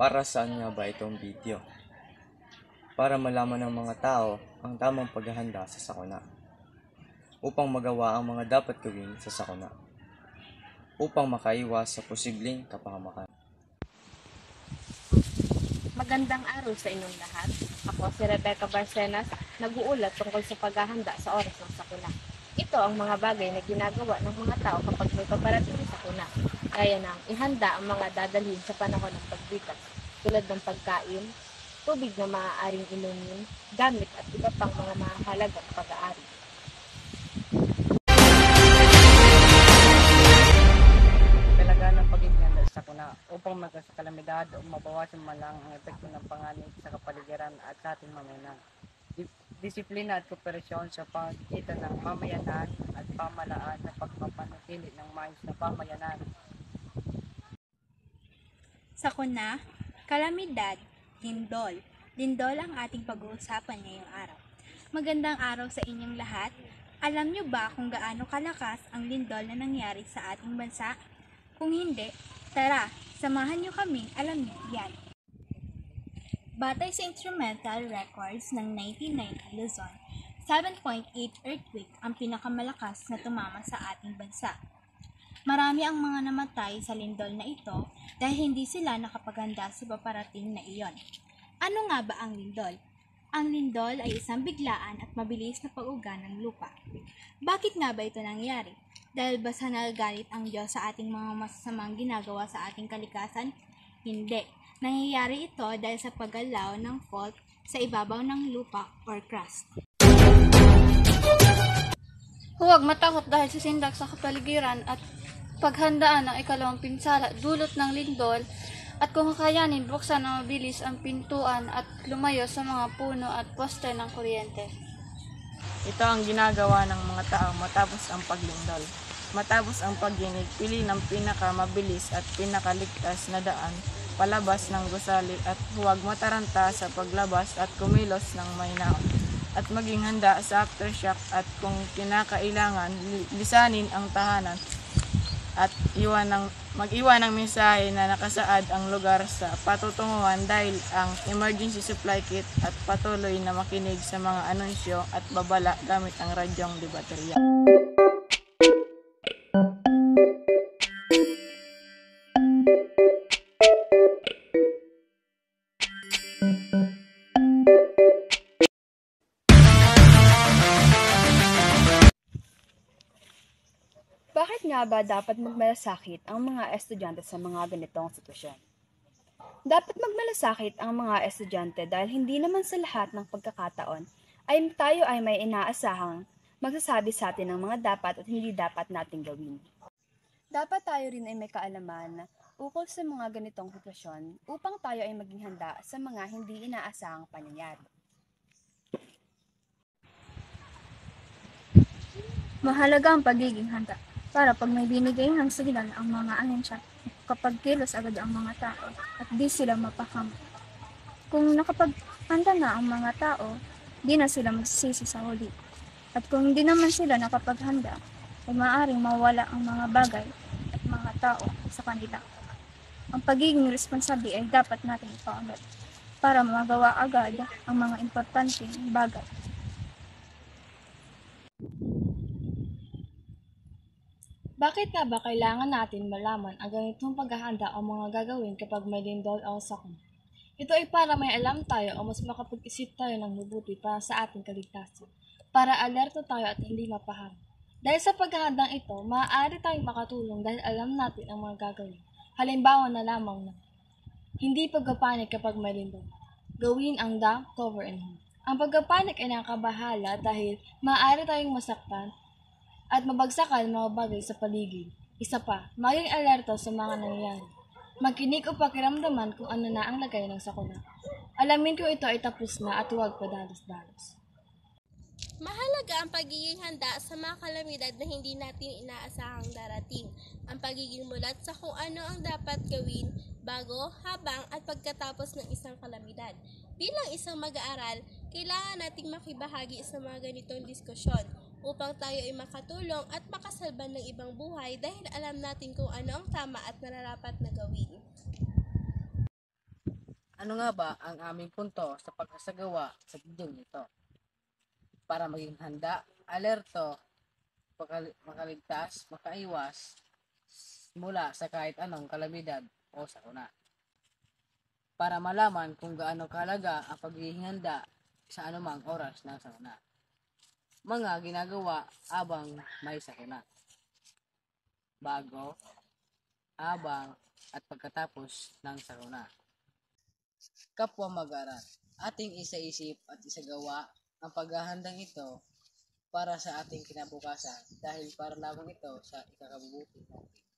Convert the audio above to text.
Para saan nga ba itong video? Para malaman ng mga tao ang tamang paghahanda sa sakuna. Upang magawa ang mga dapat gawin sa sakuna. Upang makaiwas sa posibleng kapahamakan. Magandang araw sa inyong lahat. Ako si Rebecca Barcenas, nag-uulat tungkol sa paghahanda sa oras ng sakuna. Ito ang mga bagay na ginagawa ng mga tao kapag may paparating na sakuna. Gaya ng ihanda ang mga dadalhin sa panahon ng pagbigas, tulad ng pagkain, tubig na maaaring inumin, gamit at iba pang mga mahalagang pag-aari. Kailangan ng pag-iingat sa sakuna upang magkas sa kalamidad o mabawasan man lang ang epekto ng panganib sa kapaligiran at sa ating mamayanan. Disiplina at kooperasyon sa pamagitan ng mamayanan at pamahalaan sa pagpapanatili ng maayos na pamayanan. Sakuna, kalamidad, lindol. Lindol ang ating pag-uusapan ngayong araw. Magandang araw sa inyong lahat. Alam niyo ba kung gaano kalakas ang lindol na nangyari sa ating bansa? Kung hindi, tara, samahan niyo kaming alamin yan. Batay sa instrumental records ng 1990 Luzon, 7.8 earthquake ang pinakamalakas na tumama sa ating bansa. Marami ang mga namatay sa lindol na ito dahil hindi sila nakapaghanda sa paparating na iyon. Ano nga ba ang lindol? Ang lindol ay isang biglaan at mabilis na pag-uga ng lupa. Bakit nga ba ito nangyari? Dahil ba sa nagagalit ang Diyos sa ating mga masasamang ginagawa sa ating kalikasan? Hindi. Nangyayari ito dahil sa paggalaw ng fault sa ibabaw ng lupa or crust. Huwag matakot dahil sa sindak sa kapaligiran at paghandaan ng ikalawang pinsala dulot ng lindol at kung kakayanin buksan na mabilis ang pintuan at lumayo sa mga puno at poste ng kuryente. Ito ang ginagawa ng mga tao matapos ang paglindol. Matapos ang pagginig, pili ng pinakamabilis at pinakaligtas na daan palabas ng gusali at huwag mataranta sa paglabas at kumilos ng mahinahon. At maging handa sa aftershock at kung kinakailangan, lisanin ang tahanan at mag-iwan ng mensahe na nakasaad ang lugar sa patutunguhan dahil ang emergency supply kit at patuloy na makinig sa mga anunsyo at babala gamit ang radyong de baterya. Bakit nga ba dapat magmalasakit ang mga estudyante sa mga ganitong sitwasyon? Dapat magmalasakit ang mga estudyante dahil hindi naman sa lahat ng pagkakataon ay tayo ay may inaasahang magsasabi sa atin ng mga dapat at hindi dapat nating gawin. Dapat tayo rin ay may kaalaman ukol sa mga ganitong sitwasyon upang tayo ay maging handa sa mga hindi inaasahang pangyayari. Mahalaga ang pagiging handa para pag may binigay ng signal ang mga ahensya, kapag kilos agad ang mga tao at di sila mapakam. Kung nakapaghanda na ang mga tao, di na sila magsisisi sa huli. At kung hindi naman sila nakapaghanda, ay maaaring mawala ang mga bagay at mga tao sa kanila. Ang pagiging responsable ay dapat natin ipaunlad para magawa agad ang mga importanteng bagay. Bakit nga ba kailangan natin malaman ang ganitong paghahanda o mga gagawin kapag may lindol o sakuna? Ito ay para may alam tayo o mas makapag-isip tayo ng mabuti para sa ating kaligtasan, para alerto tayo at hindi mapaham. Dahil sa paghahandang ito, maaari tayong makatulong dahil alam natin ang mga gagawin. Halimbawa na lamang na, hindi pagpapanik kapag may lindol. Gawin ang the cover and hold. Ang pagpapanik ay nakabahala dahil maaari tayong masaktan at mabagsakan mga bagay sa paligid. Isa pa, maging alerto sa mga nangyayari. Magkinig o pakiramdaman kung ano na ang lagay ng sakuna. Alamin kung ito ay tapos na at huwag padalos-dalos. Mahalaga ang pagiging handa sa mga kalamidad na hindi natin inaasahang darating. Ang pagiging mulat sa kung ano ang dapat gawin bago, habang at pagkatapos ng isang kalamidad. Bilang isang mag-aaral, kailangan nating makibahagi sa mga ganitong diskusyon upang tayo ay makatulong at makasalban ng ibang buhay dahil alam natin kung ano ang tama at nararapat na gawin. Ano nga ba ang aming punto sa pagsasagawa sa bidyong ito? Para maging handa, alerto, makaligtas, makaiwas mula sa kahit anong kalamidad o sakuna. Para malaman kung gaano kahalaga ang pagiging handa sa anumang oras ng sakuna. Mga ginagawa abang may sakuna. Bago, habang, at pagkatapos ng sakuna. Kapwa mag-aral, ating isaisip at isagawa ang paghahandang ito para sa ating kinabukasan dahil para lamang ito sa ikakabubuti natin.